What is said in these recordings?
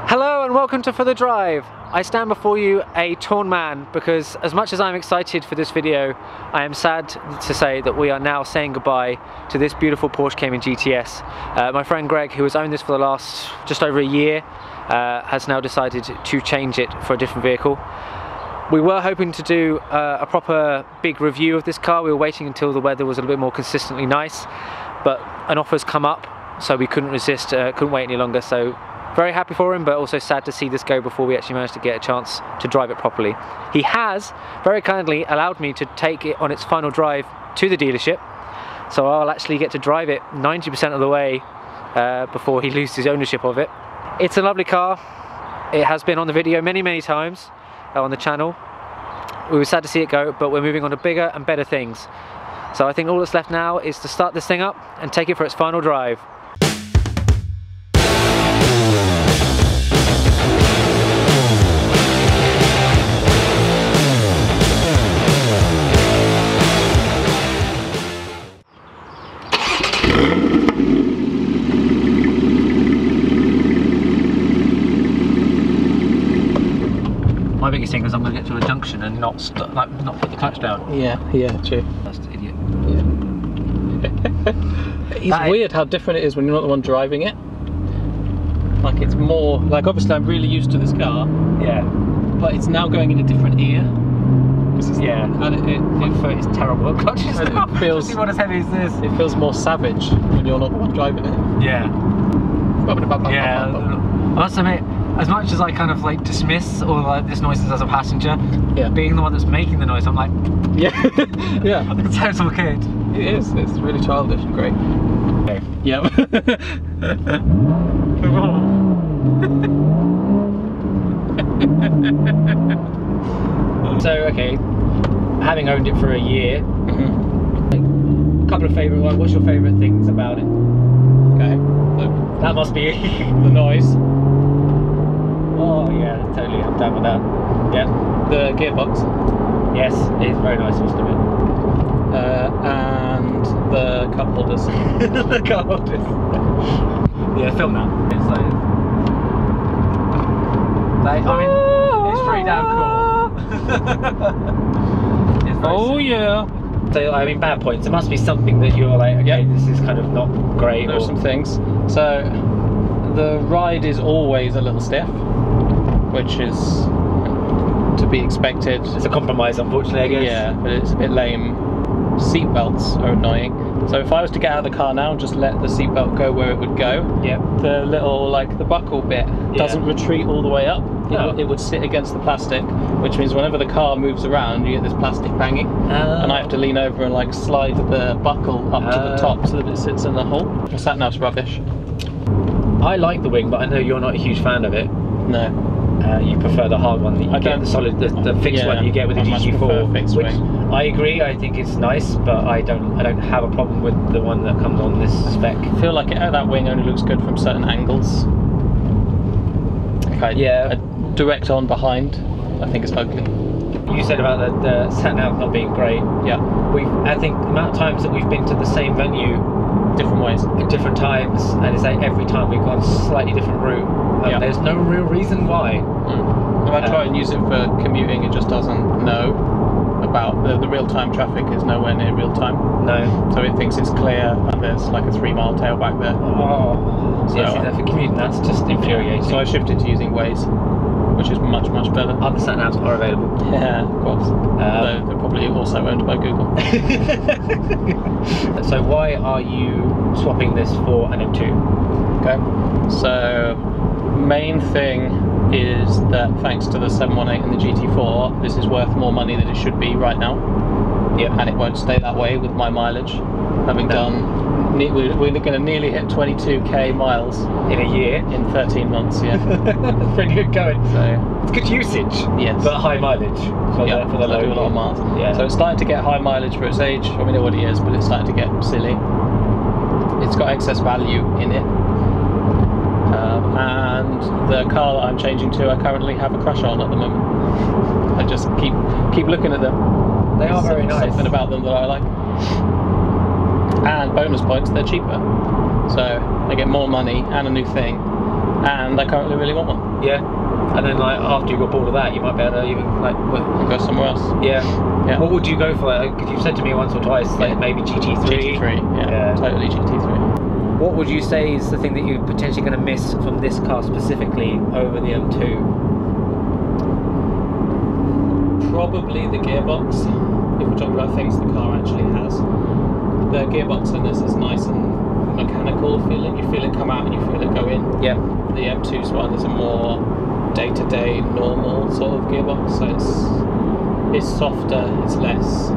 Hello and welcome to For The Drive. I stand before you a torn man because as much as I'm excited for this video, I am sad to say that we are now saying goodbye to this beautiful Porsche Cayman GTS. My friend Greg, who has owned this for the last just over a year, has now decided to change it for a different vehicle. We were hoping to do a proper big review of this car. We were waiting until the weather was a little bit more consistently nice, but an offer's come up, so we couldn't resist, couldn't wait any longer. So very happy for him, but also sad to see this go before we actually managed to get a chance to drive it properly. He has very kindly allowed me to take it on its final drive to the dealership, so I'll actually get to drive it 90% of the way before he loses ownership of it. It's a lovely car. It has been on the video many times on the channel. We were sad to see it go, but we're moving on to bigger and better things. So I think all that's left now is to start this thing up and take it for its final drive. My biggest thing is I'm going to get to a junction and not put the clutch down. Yeah, true. That's the idiot. Yeah. It's weird how different it is when you're not the one driving it. Like it's more, like obviously I'm really used to this car. Yeah. But it's now going in a different ear. Yeah. And my foot is terrible at clutches now. It feels, what as heavy as this. It feels more savage when you're not the one driving it. Yeah. Yeah. I must admit, as much as I kind of like dismiss all like this noises as a passenger, yeah, being the one that's making the noise, I'm like, yeah, yeah, like a total kid. It is. It's really childish and great. Okay. Yep. So okay, having owned it for a year, a couple of favourite ones. What's your favourite things about it? Okay, that must be the noise. Oh yeah, totally, I'm down with that. Yeah. The gearbox. Yes, it is very nice, must admit. And the cup holders. The cup holders. Yeah, film that. It's like I mean, it's pretty damn cool. It's oh yeah. So I mean, bad points. There must be something that you're like, okay, this is kind of not great. There's some things. So the ride is always a little stiff, which is to be expected. It's a compromise, unfortunately, I guess. Yeah, but it's a bit lame. Seat belts are annoying. So if I was to get out of the car now and just let the seat belt go where it would go, yeah, the little, like the buckle bit doesn't retreat all the way up. It would sit against the plastic, which means whenever the car moves around, you get this plastic banging, and I have to lean over and like slide the buckle up to the top so that it sits in the hole. The sat nav's rubbish. I like the wing, but I know you're not a huge fan of it. No. You prefer the hard one that you get, the solid, the fixed one you get with the GT4, which I agree. I think it's nice, but I don't have a problem with the one that comes on this spec. I feel like that wing only looks good from certain angles. Yeah. Direct on behind, I think it's ugly. You said about the sat nav not being great. Yeah. I think the amount of times that we've been to the same venue, different ways, at different times, and it's like every time we've gone a slightly different route. There's no real reason why. If I try and use it for commuting, it just doesn't know about the real-time traffic. Is nowhere near real-time. No. So it thinks it's clear and there's like a 3-mile tail back there. Oh. So yeah, see, for commuting, that's just infuriating. So I shifted to using Waze, which is much better. Other sat navs are available. Yeah, of course. Though they're probably also owned by Google. So why are you swapping this for an M2? Okay. So main thing is that thanks to the 718 and the GT4, this is worth more money than it should be right now. Yeah. And it won't stay that way with my mileage. Having done, we're going to nearly hit 22k miles in a year, in 13 months. Yeah. That's pretty good going. So it's good usage. Yes. But high mileage for the low. I do a lot of miles. Yeah. So it's starting to get high mileage for its age. I mean, it already is, but it's starting to get silly. It's got excess value in it. And the car that I'm changing to, I currently have a crush on at the moment. I just keep looking at them. They are very nice. Something about them that I like. And bonus points, they're cheaper. So I get more money and a new thing. and I currently really want one. Yeah. And then like after you got bored of that, you might be able to even like go somewhere else. Yeah. What would you go for? Because you've said to me once or twice, like maybe GT3. GT3. Yeah. Totally GT3. What would you say is the thing that you're potentially going to miss from this car specifically over the M2? Probably the gearbox. If we're talking about things the car actually has, the gearbox in this is nice and mechanical feeling. You feel it come out and you feel it go in. Yeah. The M2's one is a more day-to-day normal sort of gearbox, so it's softer, it's less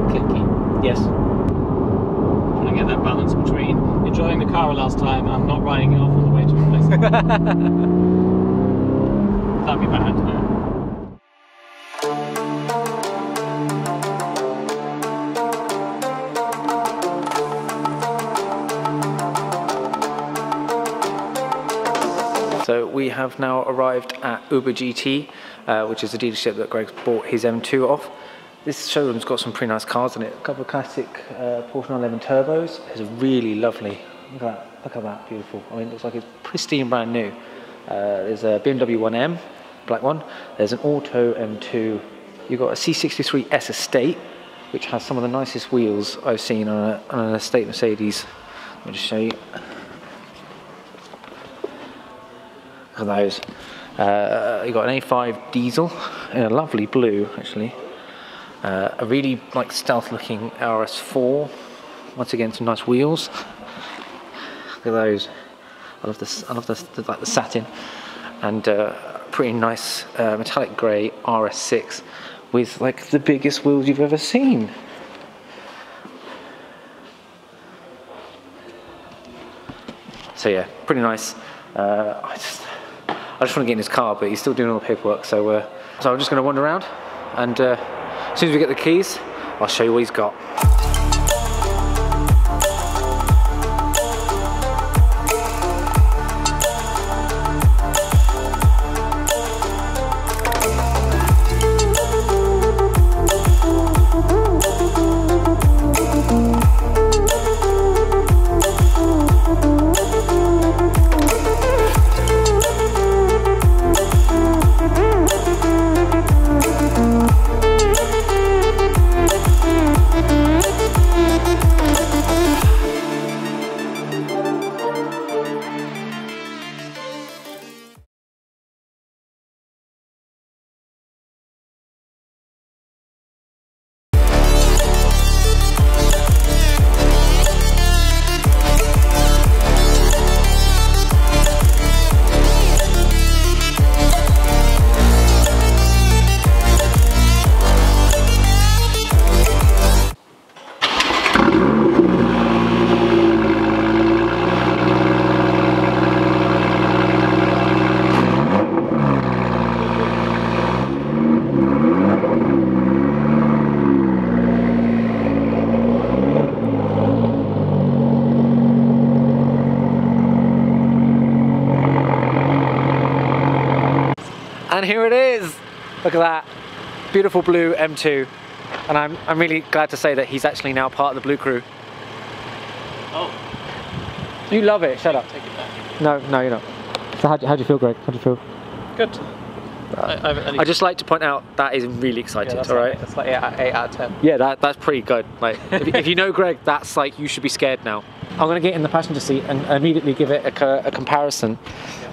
clicky. Yes. Trying to get that balance between enjoying the car last time and not riding it off on the way to replace it. That'd be bad. So we have now arrived at Uber GT, which is the dealership that Greg's bought his M2 off. This showroom's got some pretty nice cars in it. A couple of classic Porsche 911 turbos. There's a really lovely, look at that, beautiful. I mean, it looks like it's pristine brand new. There's a BMW M2, black one. There's an Auto M2. You've got a C63S Estate, which has some of the nicest wheels I've seen on an estate Mercedes. Let me just show you. Look at those. You've got an A5 diesel in a lovely blue, actually. A really like stealth looking RS4. Once again, some nice wheels. Look at those. I love this. I love the like the satin, and pretty nice metallic grey RS6 with like the biggest wheels you've ever seen. So yeah, pretty nice. I just want to get in his car, but he's still doing all the paperwork. So I'm just going to wander around, and as soon as we get the keys, I'll show you what he's got. And here it is. Look at that beautiful blue M2, and I'm really glad to say that he's actually now part of the blue crew. Oh, you love it. Shut up. Take it back. No, you're not. So how do you feel, Greg? How do you feel? Good. I just like to point out that is really excited. Yeah, all right. That's like 8 out of 10. Yeah, that's pretty good. Like if you know Greg, that's like you should be scared now. I'm gonna get in the passenger seat and immediately give it a comparison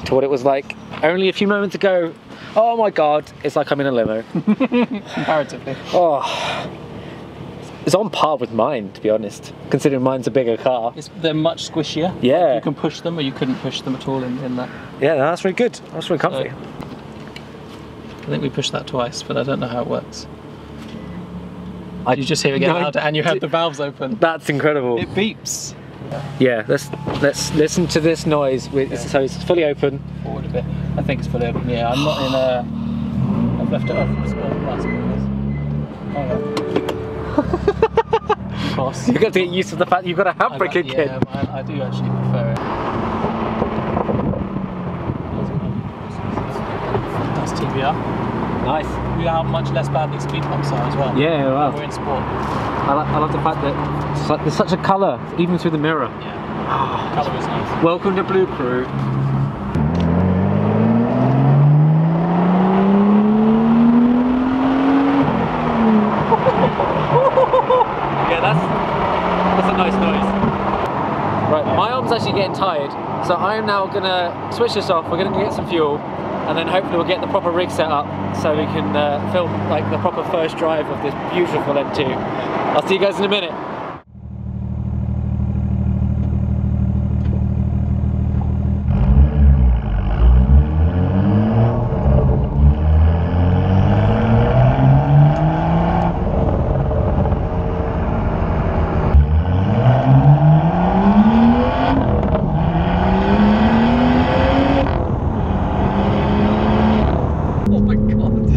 to what it was like only a few moments ago. Oh my God, it's like I'm in a limo. Comparatively. Oh, it's on par with mine, to be honest, considering mine's a bigger car. They're much squishier. Yeah. Like you can push them, or you couldn't push them at all in that. Yeah, that's really good. That's really comfy. I think we pushed that twice, but I don't know how it works. You just hear it get louder, and you have the valves open. That's incredible. It beeps. Yeah, let's listen to this noise. So it's fully open. Forward a bit. I think it's fully open. Yeah, I'm not in a. I've left it off for sport class because. Of course. You've got to get used to the fact you've got a handbrake again. Yeah, I do actually prefer it. That's TBR. Nice. We have much less badly speed bumps are as well. Yeah, wow. We're in sport. I love the fact that there's such a colour, even through the mirror. Yeah. Colour is nice. Welcome to Blue Crew. getting tired. So I am now gonna switch this off. We're gonna go get some fuel, and then hopefully we'll get the proper rig set up so we can film like the proper first drive of this beautiful M2. I'll see you guys in a minute. Oh my god!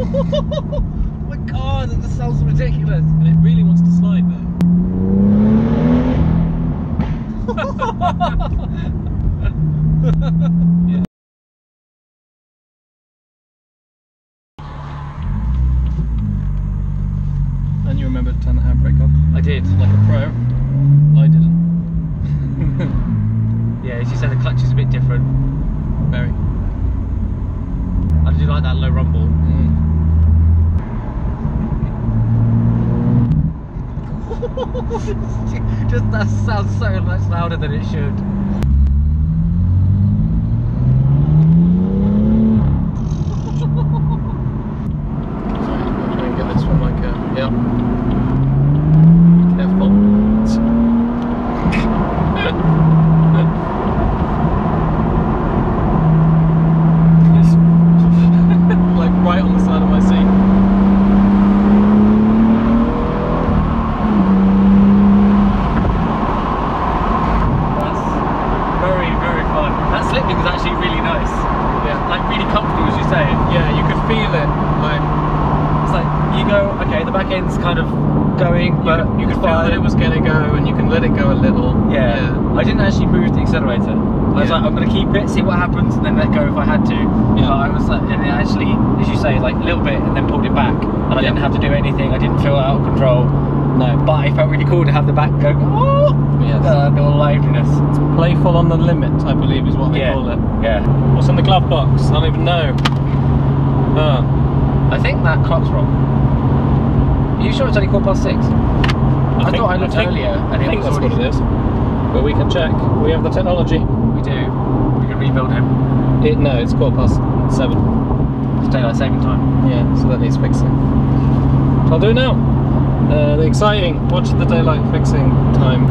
Oh my god, that just sounds ridiculous. And it really wants to slide there. Yeah. And you remember to turn the handbrake off? I did. Like a pro. I didn't. Yeah, as you said, the clutch is a bit different. Very. I do like that low rumble. Just that sounds so much louder than it should. Try and get this one like a, yeah. Careful. Like right on the side of my seat. That's very, very fun. That slipping is actually really nice. Yeah. Like really comfortable, as you say. Yeah, you could feel it. Like It's like you go, okay, the back end's kind of going, but you could feel that it was going to go, and you can let it go a little. Yeah. I didn't actually move the accelerator. I was like, I'm going to keep it, see what happens, and then let go if I had to. Yeah. But I was like, and it actually, as you say, like a little bit, and then pulled it back, and I didn't have to do anything. I didn't feel out of control. No. But it felt really cool to have the back go, oh, Yes. the liveliness. Playful on the limit, I believe, is what they Yeah. call it. Yeah. What's in the glove box? I don't even know. I think that clock's wrong. Are you sure it's only 6:15? I thought I looked earlier, and I think that's already... what it is. But we can check. We have the technology. We do. We can rebuild him. No, it's 7:15. It's daylight saving time. Yeah, so that needs fixing. So I'll do it now. The exciting. Watch the daylight fixing time.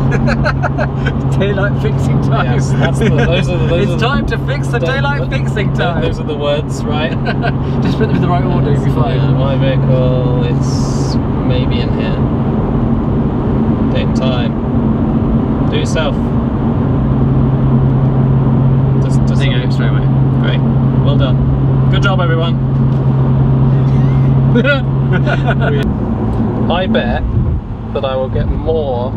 Daylight fixing time. Yes, that's those are It's time to fix the daylight fixing time. Those are the words, right? Just put them in the right order, you'll be fine. Yeah, my vehicle, it's maybe in here. Date and time. Do it yourself. Just There you go, straight away. Great. Well done. Good job, everyone. I bet that I will get more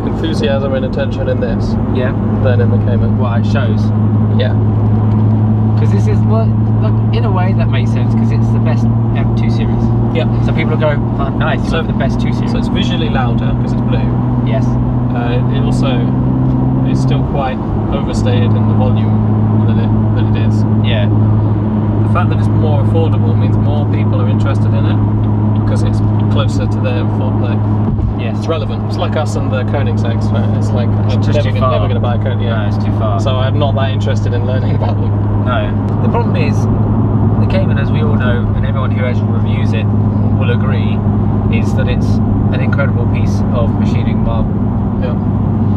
enthusiasm and attention in this Yeah. than in the Cayman. Well, it shows. Yeah. Because this is, well, look, in a way that makes sense because it's the best M2 series. Yeah. So people will go, oh, nice, you So- have the best 2 series. So it's visually louder because it's blue. Yes. It also is still quite overstated in the volume that it is. Yeah. The fact that it's more affordable means more people are interested in it because it's closer to their Yes. it's relevant. It's like us and the Koenigseggs, right? It's like I'm just too far. never going to buy a Koenigsegg. No, it's too far. So I'm not that interested in learning about them. No. The problem is, the Cayman, as we all know, and everyone who actually reviews it will agree, is that it's an incredible piece of machining marvel. Yeah.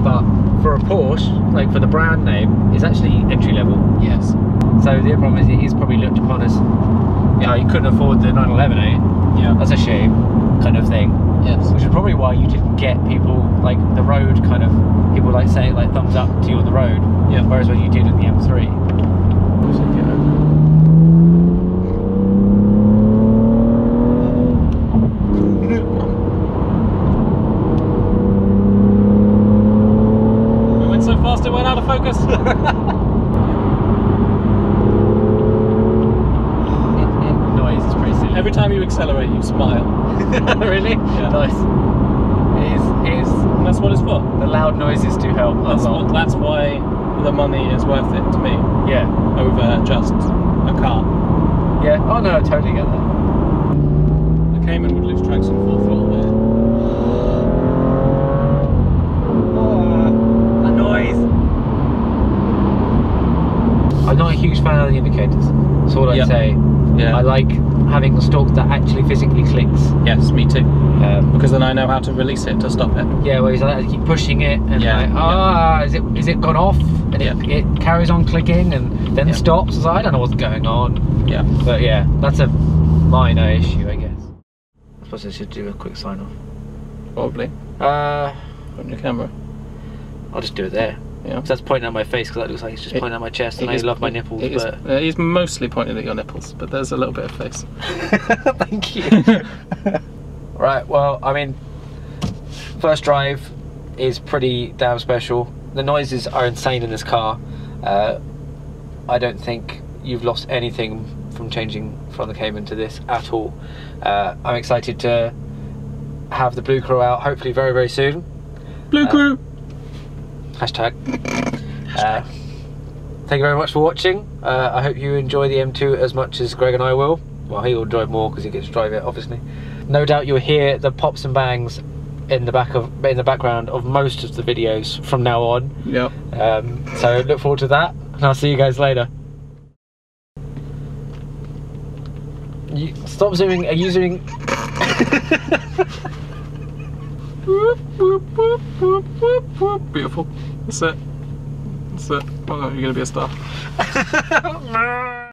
But for a Porsche, like for the brand name, it's actually entry level. Yes. So the problem is it is probably looked upon as, you know, you couldn't afford the 911, eh? Yeah. That's a shame, kind of thing. Yes. Which is probably why you didn't get people like the road kind of, people like say like thumbs up to you on the road. Yeah. Whereas when you did in the M3. We went so fast it went out of focus. Noise is pretty silly. Every time you accelerate, you smile. Really? Yeah. Nice. It is. And that's what it's for. The loud noises do help a lot. That's why the money is worth it to me. Yeah. Over just a car. Yeah. Oh no, I totally get that. The Cayman would lose traction 4 throttle there. The noise. I'm not a huge fan of the indicators. That's all I'd say. Yeah. I like having the stalk that actually physically clicks. Yes, me too. Because then I know how to release it to stop it. Yeah, where he's like, I keep pushing it and is it gone off? And it carries on clicking and then stops. So I don't know what's going on. Yeah. But yeah, that's a minor issue, I guess. I suppose I should do a quick sign off. Probably. On your camera. I'll just do it there. Yeah. Because that's pointing at my face, because that looks like it's just pointing at my chest, and I love my nipples. But he's mostly pointing at your nipples, but there's a little bit of face. Thank you. Right, well, I mean, first drive is pretty damn special. The noises are insane in this car. I don't think you've lost anything from changing from the Cayman to this at all. I'm excited to have the Blue Crew out, hopefully very, very soon. Blue Crew! Hashtag. Thank you very much for watching. I hope you enjoy the M2 as much as Greg and I will. Well, he will drive more because he gets to drive it, obviously. No doubt you'll hear the pops and bangs in the background of most of the videos from now on. Yep. So look forward to that, and I'll see you guys later. Stop zooming. Are you zooming? Beautiful. That's it. That's it. Oh, you're gonna be a star.